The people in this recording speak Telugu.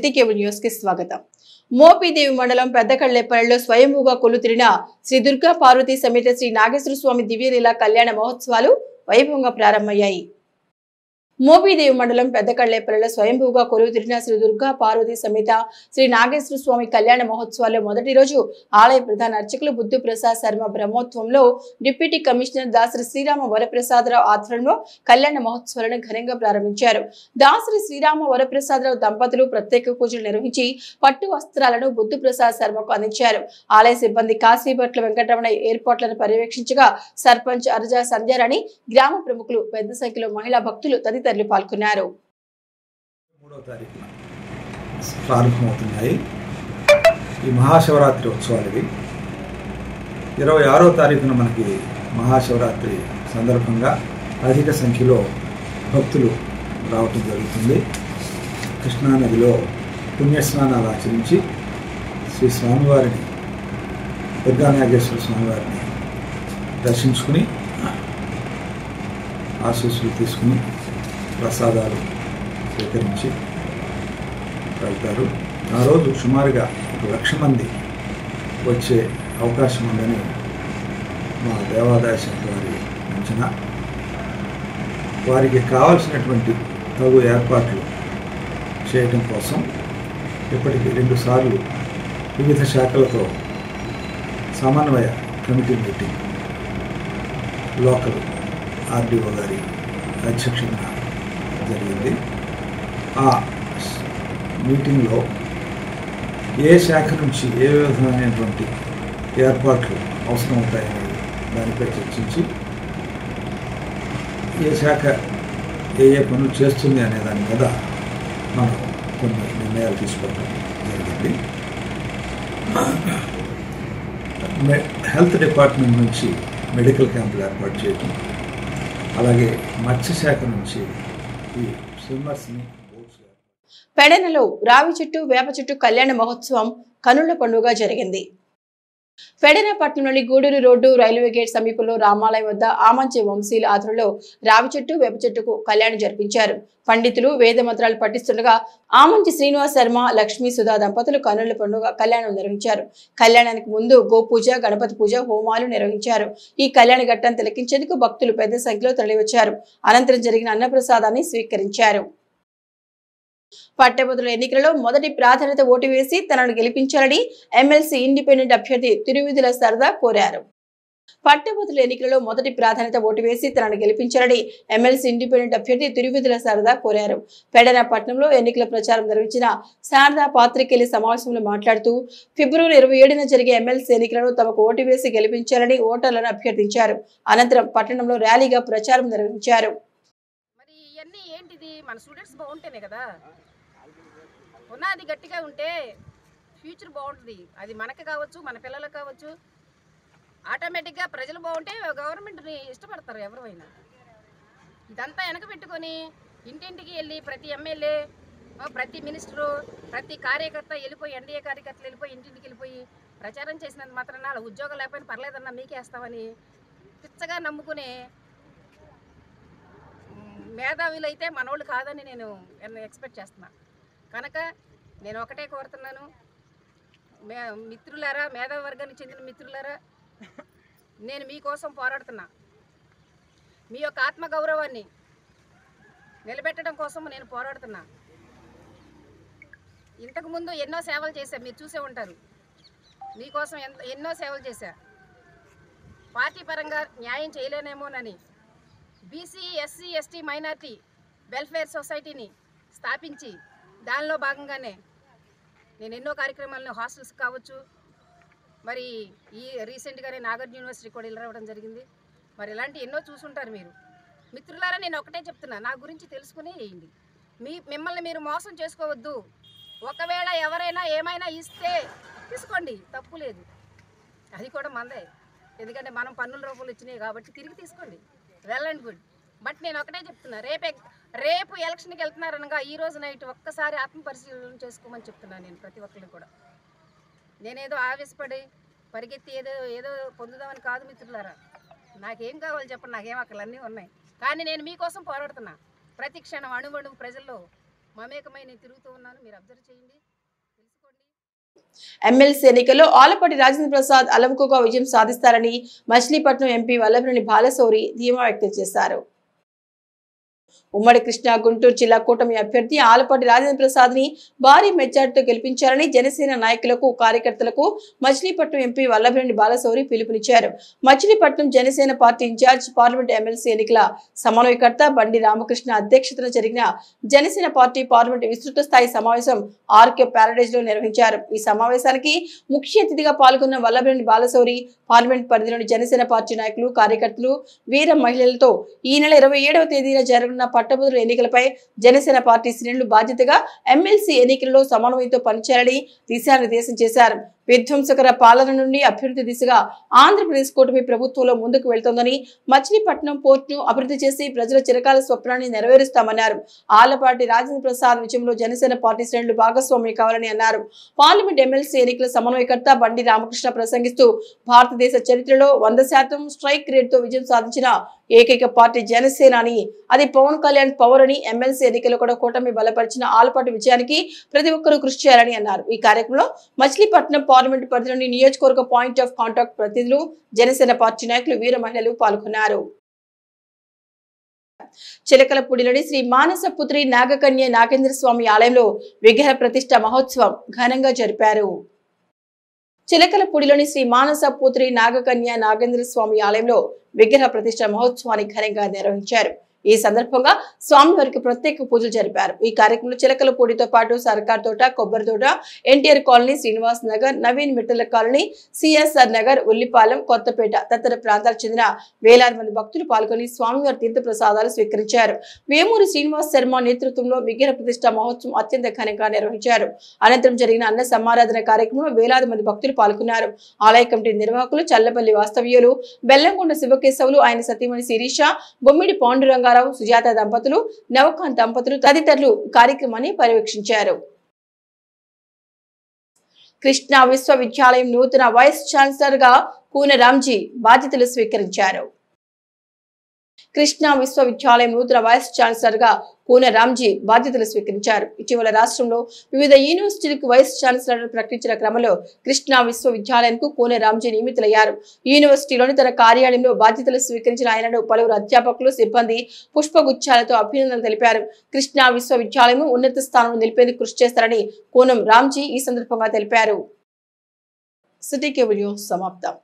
సిటీ కేబుల్ న్యూస్ కి స్వాగతం. మోపిదేవి మండలం పెద్దకళ్లేపల్లిలో స్వయంభూగా కొలుతిరిన శ్రీ దుర్గా పార్వతీ సమేత శ్రీ నాగేశ్వర స్వామి దివ్యలీల కళ్యాణ మహోత్సవాలు వైభవంగా ప్రారంభమయ్యాయి. మోపిదేవి మండలం పెద్దకళ్లేపల్లిలో స్వయంభూగా కొలువుతీరిన శ్రీ దుర్గా పార్వతీ సమేత శ్రీ నాగేశ్వర స్వామి కళ్యాణ మహోత్సవాల్లో మొదటి రోజు ఆలయ ప్రధాన అర్చకులు బుద్ధు ప్రసాద్ శర్మ బ్రహ్మోత్సవంలో డిప్యూటీ కమిషనర్ దాసరి శ్రీరామ వరప్రసాదరావు ఆధ్వర్యంలో కళ్యాణ మహోత్సవాలను ఘనంగా ప్రారంభించారు. దాసరి శ్రీరామ వరప్రసాదరావు దంపతులు ప్రత్యేక పూజలు నిర్వహించి పట్టు వస్త్రాలను బుద్ధు ప్రసాద్ శర్మకు అందించారు. ఆలయ సిబ్బంది కాశీభట్ల వెంకటరమణ ఏర్పాట్లను పర్యవేక్షించగా సర్పంచ్ అర్జా సంధ్యారాణి, గ్రామ ప్రముఖులు, పెద్ద సంఖ్యలో మహిళా భక్తులు తదితరులు పాల్గొన్నారు. 3వ తారీఖున ప్రారంభమవుతున్నాయి ఈ మహాశివరాత్రి ఉత్సవాలు. 26వ తారీఖున మనకి మహాశివరాత్రి సందర్భంగా అధిక సంఖ్యలో భక్తులు రావటం జరుగుతుంది. కృష్ణానదిలో పుణ్యస్నానాలు ఆచరించి శ్రీ స్వామివారిని, దుర్గానాగేశ్వర స్వామివారిని దర్శించుకుని ఆశీస్సులు తీసుకుని ప్రసాదాలు స్వీకరించి వెళ్తారు. ఆ రోజు సుమారుగా 1,00,000 మంది వచ్చే అవకాశం ఉందని మా దేవాదాయ శాఖ వారి అంచనా. వారికి కావలసినటువంటి తగు ఏర్పాట్లు చేయడం కోసం ఇప్పటికి 2 సార్లు వివిధ శాఖలతో సమన్వయ కమిటీ మీటింగ్ లోకల్ ఆర్డీఓ గారి అధ్యక్షతన జరిగింది. ఆ మీటింగ్లో ఏ శాఖ నుంచి ఏ విధమైనటువంటి ఏర్పాట్లు అవసరమవుతాయనే దానిపై చర్చించి ఏ శాఖ ఏ పనులు చేస్తుంది అనే దాని మీద మనం కొన్ని నిర్ణయాలు తీసుకోవడం జరిగింది. హెల్త్ డిపార్ట్మెంట్ నుంచి మెడికల్ క్యాంపులు ఏర్పాటు చేయడం, అలాగే మత్స్యశాఖ నుంచి ఈ స్విమ్మర్స్ని పెడనలో రావి చెట్టు వేప చెట్టు కళ్యాణ మహోత్సవం కనుల పండుగ జరిగింది. పెడన పట్టణంలోని గూడూరు రోడ్డు రైల్వే గేట్ సమీపంలో రామాలయం వద్ద ఆమంచి వంశీల ఆధ్వర్యంలో రావి చెట్టు వేప చెట్టుకు కళ్యాణం జరిపించారు. పండితులు వేద మంత్రాలు పఠిస్తుండగా ఆమంచి శ్రీనివాస్ శర్మ, లక్ష్మీ సుధా దంపతులు కనుల పండుగ కళ్యాణం నిర్వహించారు. కళ్యాణానికి ముందు గోపూజ, గణపతి పూజ, హోమాలు నిర్వహించారు. ఈ కళ్యాణ ఘట్టాన్ని తిలకించేందుకు భక్తులు పెద్ద సంఖ్యలో తరలివచ్చారు. అనంతరం జరిగిన అన్నప్రసాదాన్ని స్వీకరించారు. పట్టభద్రుల ఎన్నికలలో మొదటి ప్రాధాన్యత ఓటు వేసి తనను గెలిపించాలని ఎమ్మెల్సీ ఇండిపెండెంట్ అభ్యర్థి తిరువిధుల సరదా కోరారు. పట్టభద్రుల ఎన్నికలలో మొదటి ప్రాధాన్యత ఓటు వేసి తనను గెలిపించాలని ఎమ్మెల్సీ ఇండిపెండెంట్ అభ్యర్థి తిరువిధుల సరదా కోరారు. పెడన పట్టణంలో ఎన్నికల ప్రచారం నిర్వహించిన శారదా పాత్రికేయుల సమావేశంలో మాట్లాడుతూ ఫిబ్రవరి 27న జరిగే ఎమ్మెల్సీ ఎన్నికలను తమకు ఓటు వేసి గెలిపించాలని ఓటర్లను అభ్యర్థించారు. అనంతరం పట్టణంలో ర్యాలీగా ప్రచారం నిర్వహించారు. మన స్టూడెంట్స్ బాగుంటేనే కదా, పునాది గట్టిగా ఉంటే ఫ్యూచర్ బాగుంటుంది. అది మనకు కావచ్చు, మన పిల్లలకు కావచ్చు. ఆటోమేటిక్గా ప్రజలు బాగుంటే గవర్నమెంట్ని ఇష్టపడతారు ఎవరైనా. ఇదంతా వెనక పెట్టుకొని ఇంటింటికి వెళ్ళి ప్రతి ఎమ్మెల్యే, ప్రతి మినిస్టరు, ప్రతి కార్యకర్త వెళ్ళిపోయి, ఎన్డీఏ కార్యకర్తలు వెళ్ళిపోయి ఇంటింటికి వెళ్ళిపోయి ప్రచారం చేసినంత మాత్రాన అలా ఉద్యోగం లేకపోయినా పర్లేదన్నా మీకేస్తామని పిచ్చగా నమ్ముకునే మేధావులు అయితే మనోళ్ళు కాదని నేను ఎక్స్పెక్ట్ చేస్తున్నా. కనుక నేను ఒకటే కోరుతున్నాను, మిత్రులారా, మేధావి వర్గానికి చెందిన మిత్రులారా, నేను మీకోసం పోరాడుతున్నా. మీ యొక్క ఆత్మగౌరవాన్ని నిలబెట్టడం కోసం నేను పోరాడుతున్నా. ఇంతకుముందు ఎన్నో సేవలు చేశా, మీరు చూసే ఉంటారు. మీకోసం ఎన్నో సేవలు చేశా. పార్టీ పరంగా న్యాయం చేయలేనేమోనని BC, SC, ST, minority welfare సొసైటీని స్థాపించి దానిలో భాగంగానే నేను ఎన్నో కార్యక్రమాలను హాస్టల్స్ కావచ్చు, మరి ఈ రీసెంట్గానే నాగార్జున యూనివర్సిటీ కూడా వెళ్ళడం జరిగింది. మరి ఇలాంటి ఎన్నో చూసుంటారు మీరు. మిత్రులారా, నేను ఒకటే చెప్తున్నా, నా గురించి తెలుసుకునే వేయండి. మిమ్మల్ని మీరు మోసం చేసుకోవద్దు. ఒకవేళ ఎవరైనా ఏమైనా ఇస్తే తీసుకోండి, తప్పు లేదు. అది కూడా మందే, ఎందుకంటే మనం పన్నుల రూపాయలు వచ్చినాయి కాబట్టి తిరిగి తీసుకోండి, వెల్ అండ్ గుడ్. బట్ నేను ఒకటే చెప్తున్నా, రేపు ఎలక్షన్కి వెళ్తున్నారనగా ఈ రోజు నైట్ ఒక్కసారి ఆత్మపరిశీలన చేసుకోమని చెప్తున్నాను నేను ప్రతి ఒక్కరిని కూడా. నేనేదో ఆవేశపడి పరిగెత్తి ఏదో పొందుదామని కాదు మిత్రులారా. నాకేం కావాలి చెప్పండి, నాకేం అక్కలు అన్నీ ఉన్నాయి. కానీ నేను మీకోసం పోరాడుతున్నా. ప్రతి క్షణం అణువణువు ప్రజల్లో మమేకమై నేను తిరుగుతూ ఉన్నాను. మీరు అబ్జర్వ్ చేయండి, తెలుసుకోండి. ఎమ్మెల్సీ ఎన్నికల్లో ఆలపాటి రాజేంద్ర ప్రసాద్ అలవకుగా విజయం సాధిస్తారని మచిలీపట్నం ఎంపీ వల్లభనేని బాలశౌరి ధీమా వ్యక్తం చేశారు. ఉమ్మడి కృష్ణా గుంటూరు జిల్లా కూటమి అభ్యర్థి ఆలపాటి రాజేంద్ర ప్రసాద్ ని భారీ మెజార్టీతో గెలిపించాలని జనసేన నాయకులకు కార్యకర్తలకు మచిలీపట్నం ఎంపీ వల్లభనేని బాలశౌరి పిలుపునిచ్చారు. Machilipatnam Janasena party in charge parliament MLC ఎన్నికల సమన్వయకర్త బండి రామకృష్ణ అధ్యక్షతన జరిగిన జనసేన పార్టీ పార్లమెంట్ విస్తృత స్థాయి సమావేశం ఆర్కే ప్యారడైజ్ లో నిర్వహించారు. ఈ సమావేశానికి ముఖ్య అతిథిగా పాల్గొన్న వల్లభనేని బాలశౌరి పార్లమెంట్ పరిధిలోని జనసేన పార్టీ నాయకులు కార్యకర్తలు వీర మహిళలతో ఈ నెల 27వ తేదీన జరగనున్న పట్టభద్రుల ఎన్నికలపై జనసేన పార్టీ శ్రేణులు బాధ్యతగా ఎమ్మెల్సీ ఎన్నికలలో సమన్వయంతో పనిచేయాలని దిశానిర్దేశం చేశారు. విధ్వంసకర పాలన నుండి అభివృద్ధి దిశగా ఆంధ్రప్రదేశ్ కూటమి ప్రభుత్వంలో ముందుకు వెళ్తోందని, మచిలీపట్నం పోర్టును అభివృద్ధి చేసి ప్రజల చిరకాల స్వప్నాన్ని నెరవేరుస్తామన్నారు. ఆలపాటి రాజేంద్ర ప్రసాద్ విజయంలో జనసేన పార్టీ శ్రేణులు భాగస్వామ్యం కావాలని అన్నారు. పార్లమెంట్ ఎమ్మెల్సీ ఎన్నికల సమన్వయకర్త బండి రామకృష్ణ ప్రసంగిస్తూ భారతదేశ చరిత్రలో 100% స్ట్రైక్ రేట్తో విజయం సాధించిన ఏకైక పార్టీ జనసేన అని, అది పవన్ కళ్యాణ్ పవర్ అని, ఎమ్మెల్సీ ఎన్నికల్లో కూడా కూటమి బలపరిచిన ఆలపాటి విజయానికి ప్రతి ఒక్కరూ కృషి చేయాలని అన్నారు. ఈ కార్యక్రమంలో మచిలీపట్నం పార్లమెంట్ పరిధిలోని నియోజకవర్గ పాయింట్ ఆఫ్ కాంటాక్ట్ ప్రతినిధులు, జనసేన పార్టీ నాయకులు, వీర మహిళలు పాల్గొన్నారు. చిలకలపూడిలోని శ్రీ మానస పుత్రి నాగకన్య నాగేంద్ర స్వామి ఆలయంలో విగ్రహ ప్రతిష్ఠ మహోత్సవం ఘనంగా జరిపారు. చిలకలపూడిలోని శ్రీ మానస పుత్రి నాగకన్య నాగేంద్ర స్వామి ఆలయంలో విగ్రహ ప్రతిష్ఠ మహోత్సవాన్ని ఘనంగా నిర్వహించారు. ఈ సందర్భంగా స్వామివారికి ప్రత్యేక పూజలు జరిపారు. ఈ కార్యక్రమంలో చిలకలపూడితో పాటు సర్కార్ Thota, Kobbari Thota, NTR colony, Srinivas Nagar, Naveen Mittala colony, CSR Nagar, Ullipalem, Kothapeta తదితర ప్రాంతాలకు చెందిన వేలాది మంది భక్తులు పాల్గొని స్వామివారి తీర్థ ప్రసాదాలు స్వీకరించారు. వేమూరి శ్రీనివాస్ శర్మ నేతృత్వంలో విగ్రహ ప్రతిష్ఠ మహోత్సవం అత్యంత ఘనంగా నిర్వహించారు. అనంతరం జరిగిన అన్న సమారాధన కార్యక్రమంలో వేలాది మంది భక్తులు పాల్గొన్నారు. ఆలయ కమిటీ నిర్వాహకులు చల్లపల్లి వాస్తవ్యులు, బెల్లంకొండ శివకేశవులు, ఆయన సతీమణి శిరీష, బొమ్మిడి పాండురంగారావు, సుజాత దంపతులు, నవకాంత్ దంపతులు తదితరులు కార్యక్రమాన్ని పర్యవేక్షించారు. కృష్ణా విశ్వవిద్యాలయం నూతన వైస్ ఛాన్సలర్ గా కూన రామ్జీ బాధ్యతలు స్వీకరించారు. కృష్ణా విశ్వవిద్యాలయం నూతన వైస్ ఛాన్సలర్ గా కూన రామ్జీ బాధ్యతలు స్వీకరించారు. ఇటీవల రాష్ట్రంలో వివిధ యూనివర్సిటీలకు వైస్ ఛాన్సలర్ ప్రకటించిన క్రమంలో కృష్ణా విశ్వవిద్యాలయానికి కూన రామ్జీ నియమితులయ్యారు. యూనివర్సిటీలోని తన కార్యాలయంలో బాధ్యతలు స్వీకరించిన ఆయనను పలువురు అధ్యాపకులు, సిబ్బంది పుష్పగుచ్చాలతో అభినందనలు తెలిపారు. కృష్ణా విశ్వవిద్యాలయం ఉన్నత స్థానంలో నిలిపేందుకు కృషి చేస్తారని కూనం రామ్జీ ఈ సందర్భంగా తెలిపారు. సిటీ కేబుల్ న్యూస్ సమాప్తం.